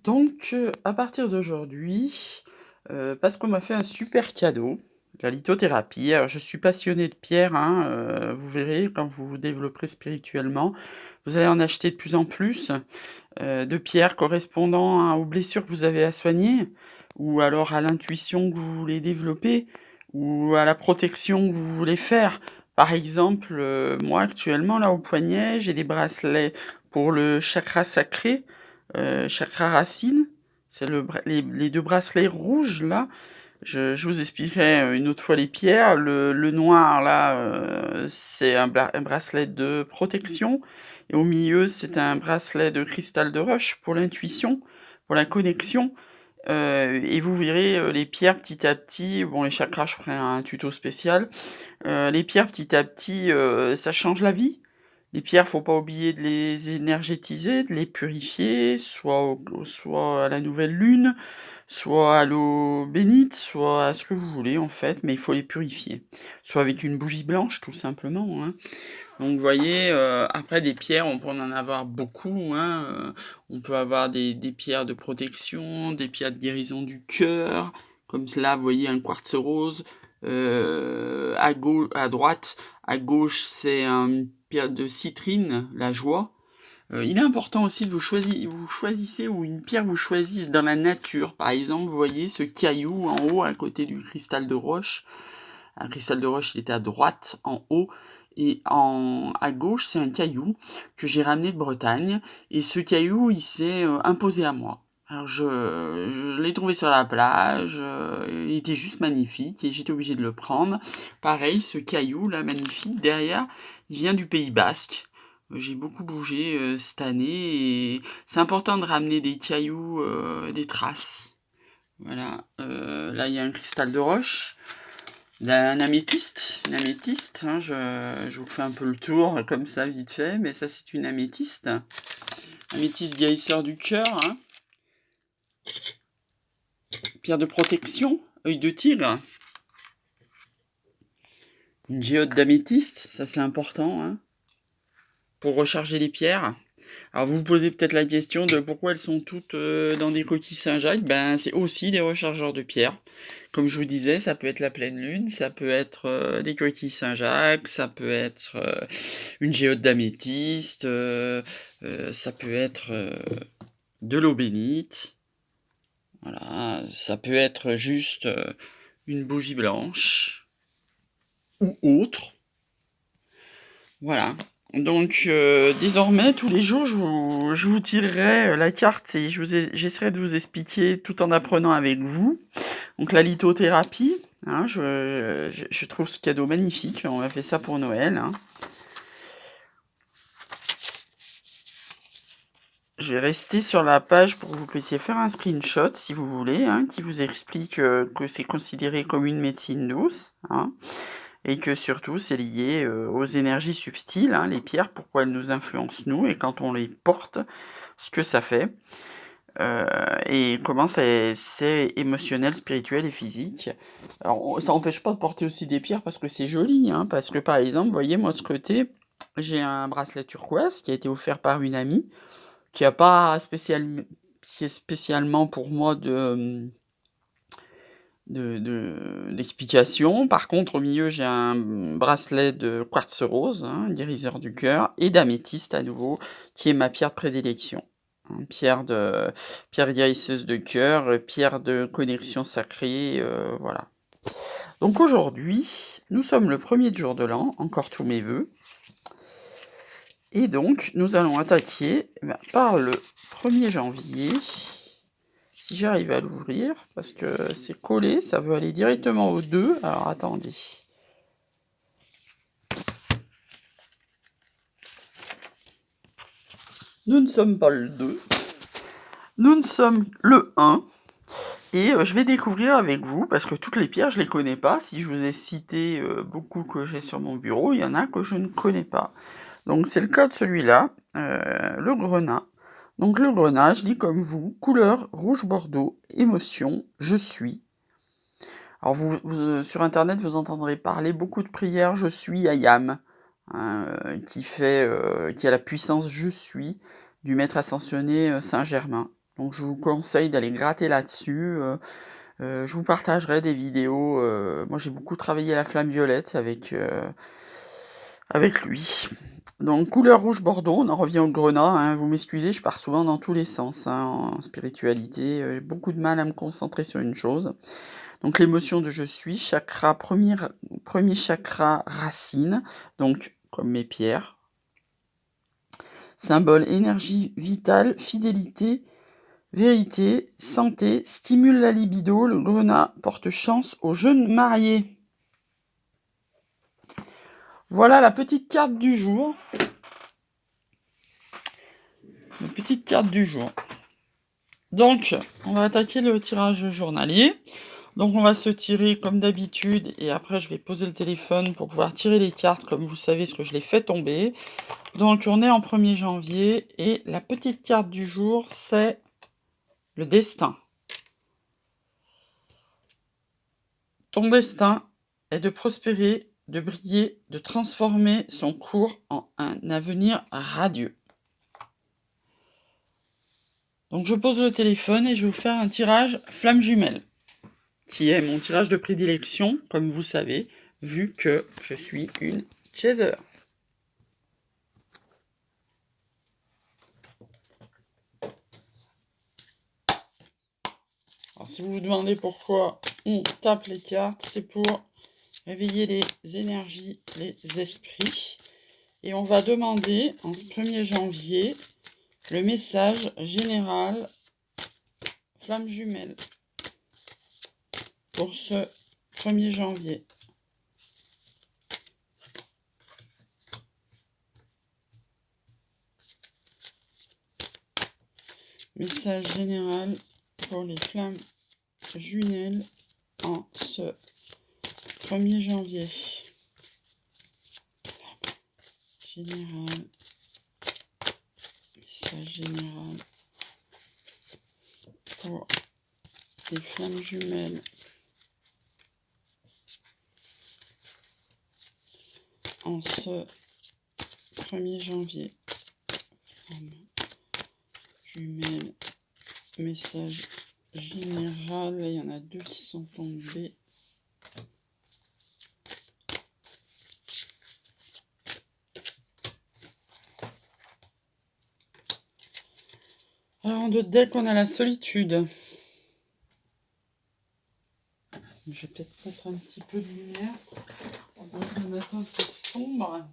Donc, à partir d'aujourd'hui, parce qu'on m'a fait un super cadeau, la lithothérapie. Alors je suis passionné de pierre, hein, vous verrez quand vous vous développerez spirituellement, vous allez en acheter de plus en plus, de pierres correspondant aux blessures que vous avez à soigner, ou alors à l'intuition que vous voulez développer, ou à la protection que vous voulez faire. Par exemple, moi actuellement là au poignet, j'ai des bracelets pour le chakra sacré, chakra racine, c'est les 2 bracelets rouges là. Je vous expliquerai une autre fois les pierres. Le noir là, c'est un bracelet de protection, et au milieu c'est un bracelet de cristal de roche pour l'intuition, pour la connexion. Et vous verrez les pierres petit à petit, bon les chakras je ferai un tuto spécial, les pierres petit à petit, ça change la vie. Les pierres, faut pas oublier de les énergétiser, de les purifier, soit à la nouvelle lune, soit à l'eau bénite, soit à ce que vous voulez en fait, mais il faut les purifier. Soit avec une bougie blanche tout simplement, hein. Donc vous voyez, après des pierres, on peut en avoir beaucoup, hein, on peut avoir des pierres de protection, des pierres de guérison du cœur, comme cela, vous voyez un quartz rose, à droite, à gauche c'est une pierre de citrine, la joie. Il est important aussi de vous choisissez ou une pierre vous choisisse dans la nature. Par exemple, vous voyez ce caillou en haut à côté du cristal de roche. Un cristal de roche, il était à droite, en haut, et à gauche, c'est un caillou que j'ai ramené de Bretagne. Et ce caillou, il s'est imposé à moi. Alors je l'ai trouvé sur la plage, il était juste magnifique et j'étais obligé de le prendre. Pareil, ce caillou là magnifique derrière, il vient du Pays Basque. J'ai beaucoup bougé cette année et c'est important de ramener des cailloux, des traces. Voilà, là il y a un cristal de roche, un améthyste, hein, je vous fais un peu le tour comme ça vite fait, mais ça c'est une améthyste. Améthyste guérisseur du cœur, hein. Pierre de protection, œil de tigre. Une géode d'améthyste, ça c'est important, hein, pour recharger les pierres. Alors vous vous posez peut-être la question de pourquoi elles sont toutes dans des coquilles Saint-Jacques. Ben c'est aussi des rechargeurs de pierres. Comme je vous disais, ça peut être la pleine lune, ça peut être des coquilles Saint-Jacques, ça peut être une géode d'améthyste, ça peut être de l'eau bénite. Voilà, ça peut être juste une bougie blanche ou autre. Voilà. Donc désormais, tous les jours, je vous tirerai la carte et j'essaierai de vous expliquer tout en apprenant avec vous. Donc la lithothérapie, hein, je trouve ce cadeau magnifique. On a fait ça pour Noël, hein. Je vais rester sur la page pour que vous puissiez faire un screenshot si vous voulez, hein, qui vous explique que c'est considéré comme une médecine douce, hein. Et que surtout c'est lié aux énergies subtiles, hein, les pierres, pourquoi elles nous influencent nous, et quand on les porte, ce que ça fait, et comment c'est émotionnel, spirituel et physique. Alors ça n'empêche pas de porter aussi des pierres parce que c'est joli, hein, parce que par exemple, vous voyez, moi de ce côté, j'ai un bracelet turquoise qui a été offert par une amie, qui a pas spécialement pour moi d'explication. Par contre, au milieu, j'ai un bracelet de quartz rose, hein, guérisseur du cœur, et d'améthyste à nouveau, qui est ma pierre de prédilection. Hein, pierre guérisseuse de cœur, pierre de connexion sacrée, voilà. Donc aujourd'hui, nous sommes le premier jour de l'an, encore tous mes vœux. Et donc, nous allons attaquer par le 1er janvier. Si j'arrive à l'ouvrir, parce que c'est collé, ça veut aller directement au 2. Alors attendez. Nous ne sommes pas le 2. Nous ne sommes le 1. Et je vais découvrir avec vous, parce que toutes les pierres, je les connais pas. Si je vous ai cité beaucoup que j'ai sur mon bureau, il y en a que je ne connais pas. Donc c'est le cas de celui-là, le grenat. Donc le grenat, je dis comme vous, couleur rouge bordeaux, émotion, je suis. Alors sur internet, vous entendrez parler beaucoup de prières je suis Ayam, hein, qui a la puissance je suis du maître ascensionné Saint-Germain. Donc je vous conseille d'aller gratter là-dessus, je vous partagerai des vidéos, moi j'ai beaucoup travaillé la flamme violette avec lui. Donc couleur rouge bordeaux, on en revient au grenat, hein, vous m'excusez, je pars souvent dans tous les sens, hein, en spiritualité, j'ai beaucoup de mal à me concentrer sur une chose. Donc l'émotion de je suis, chakra premier chakra racine, donc comme mes pierres. Symbole énergie vitale, fidélité, vérité, santé, stimule la libido, le grenat porte chance aux jeunes mariés. Voilà la petite carte du jour. La petite carte du jour. Donc, on va attaquer le tirage journalier. Donc, on va se tirer comme d'habitude et après, je vais poser le téléphone pour pouvoir tirer les cartes comme vous savez ce que je les fais tomber. Donc, on est en 1er janvier et la petite carte du jour, c'est le destin. Ton destin est de prospérer, de briller, de transformer son cours en un avenir radieux. Donc je pose le téléphone et je vais vous faire un tirage flamme jumelle, qui est mon tirage de prédilection, comme vous savez, vu que je suis une chaser. Alors si vous vous demandez pourquoi on tape les cartes, c'est pour réveiller les énergies, les esprits. Et on va demander, en ce 1er janvier, le message général flamme jumelle pour ce 1er janvier. Message général pour les flammes jumelles en ce 1er janvier. Général. Message général pour les flammes jumelles en ce 1er janvier. Flammes jumelles. Message général. Il y en a 2 qui sont tombés. Alors en 2 decks, on a la solitude. Je vais peut-être mettre un petit peu de lumière. Ça va, le matin, c'est sombre.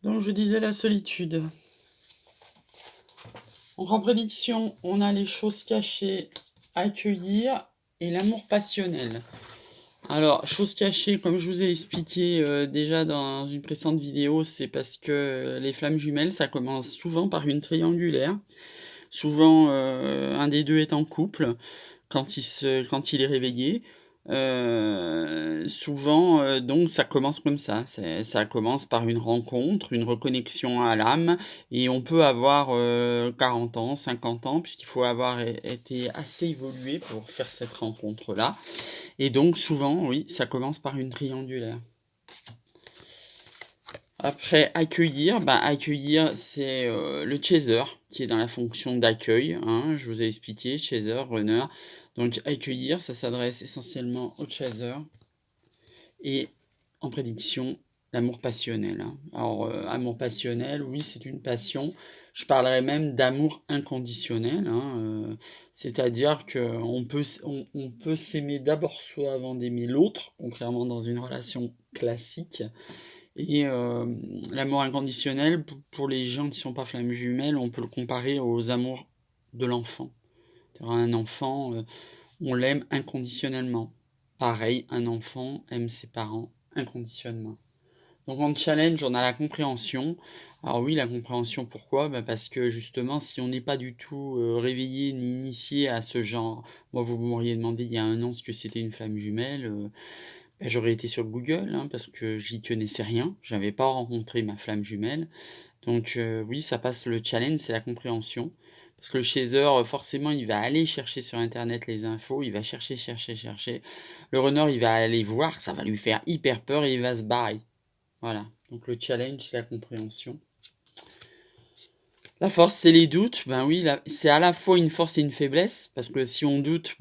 Donc je disais la solitude. Donc en prédiction, on a les choses cachées, accueillir et l'amour passionnel. Alors, choses cachées, comme je vous ai expliqué déjà dans une précédente vidéo, c'est parce que les flammes jumelles, ça commence souvent par une triangulaire. Souvent, un des 2 est en couple quand il est réveillé. Souvent, donc ça commence comme ça. Ça commence par une rencontre, une reconnexion à l'âme et on peut avoir, 40 ans, 50 ans puisqu'il faut avoir été assez évolué pour faire cette rencontre-là et donc souvent, oui, ça commence par une triangulaire. Après accueillir, accueillir c'est, le chaser qui est dans la fonction d'accueil, hein, je vous ai expliqué, chaser, runner. Donc accueillir, ça s'adresse essentiellement au chaser et en prédiction, l'amour passionnel, hein. Alors, amour passionnel, oui, c'est une passion. Je parlerais même d'amour inconditionnel, hein, c'est-à-dire qu'on peut s'aimer d'abord soi avant d'aimer l'autre, contrairement dans une relation classique. Et l'amour inconditionnel, pour les gens qui sont pas flammes jumelles, on peut le comparer aux amours de l'enfant. Un enfant, on l'aime inconditionnellement. Pareil, un enfant aime ses parents inconditionnellement. Donc en challenge, on a la compréhension. Alors oui, la compréhension, pourquoi? Parce que justement, si on n'est pas du tout réveillé ni initié à ce genre, moi vous m'auriez demandé il y a 1 an ce que c'était une flamme jumelle, j'aurais été sur Google, hein, parce que j'y connaissais rien, j'avais pas rencontré ma flamme jumelle. Donc oui, ça passe le challenge, c'est la compréhension. Parce que le chaser, forcément, il va aller chercher sur internet les infos, il va chercher, chercher, chercher. Le runner, il va aller voir, ça va lui faire hyper peur et il va se barrer. Voilà, donc le challenge, c'est la compréhension. La force, c'est les doutes. Ben oui, c'est à la fois une force et une faiblesse, parce que si on doute,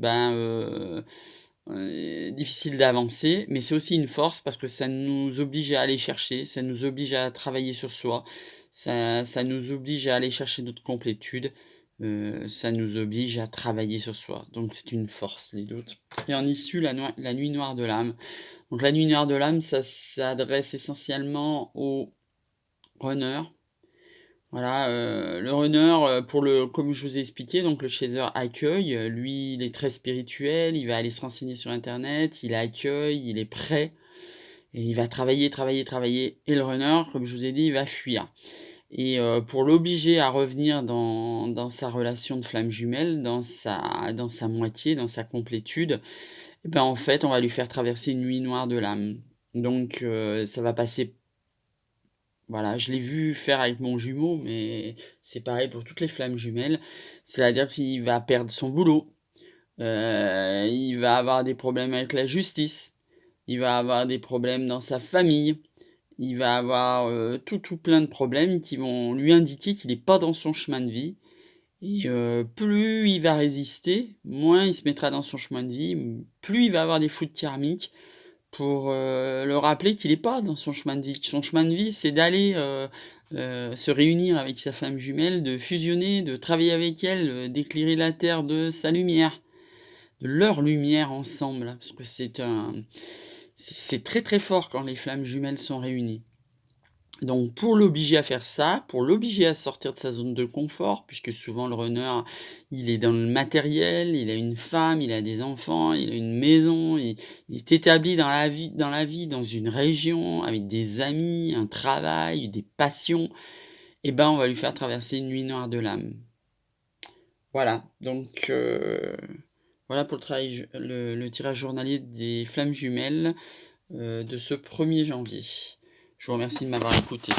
difficile d'avancer, mais c'est aussi une force parce que ça nous oblige à aller chercher, ça nous oblige à travailler sur soi, ça nous oblige à aller chercher notre complétude, ça nous oblige à travailler sur soi. Donc c'est une force, les doutes. Et en issue, la nuit noire de l'âme. Donc la nuit noire de l'âme, ça s'adresse essentiellement aux runners. Voilà, le runner, comme je vous ai expliqué, donc le chaser accueille, lui, il est très spirituel, il va aller se renseigner sur internet, il accueille, il est prêt, et il va travailler, travailler, travailler. Et le runner, comme je vous ai dit, il va fuir. Et pour l'obliger à revenir dans sa relation de flamme jumelle, dans sa moitié, dans sa complétude, eh ben, en fait, on va lui faire traverser une nuit noire de l'âme. Donc ça va passer. Voilà, je l'ai vu faire avec mon jumeau, mais c'est pareil pour toutes les flammes jumelles. C'est-à-dire qu'il va perdre son boulot, il va avoir des problèmes avec la justice, il va avoir des problèmes dans sa famille, il va avoir tout plein de problèmes qui vont lui indiquer qu'il n'est pas dans son chemin de vie. Et plus il va résister, moins il se mettra dans son chemin de vie, plus il va avoir des foudres karmiques, pour le rappeler qu'il n'est pas dans son chemin de vie. Son chemin de vie, c'est d'aller se réunir avec sa femme jumelle, de fusionner, de travailler avec elle, d'éclairer la terre de sa lumière, de leur lumière ensemble. Parce que c'est très très fort quand les flammes jumelles sont réunies. Donc pour l'obliger à faire ça, pour l'obliger à sortir de sa zone de confort, puisque souvent le runner, il est dans le matériel, il a une femme, il a des enfants, il a une maison, il est établi dans la vie, dans une région, avec des amis, un travail, des passions, et ben on va lui faire traverser une nuit noire de l'âme. Voilà, donc voilà pour le tirage journalier des flammes jumelles de ce 1er janvier. Je vous remercie de m'avoir écouté.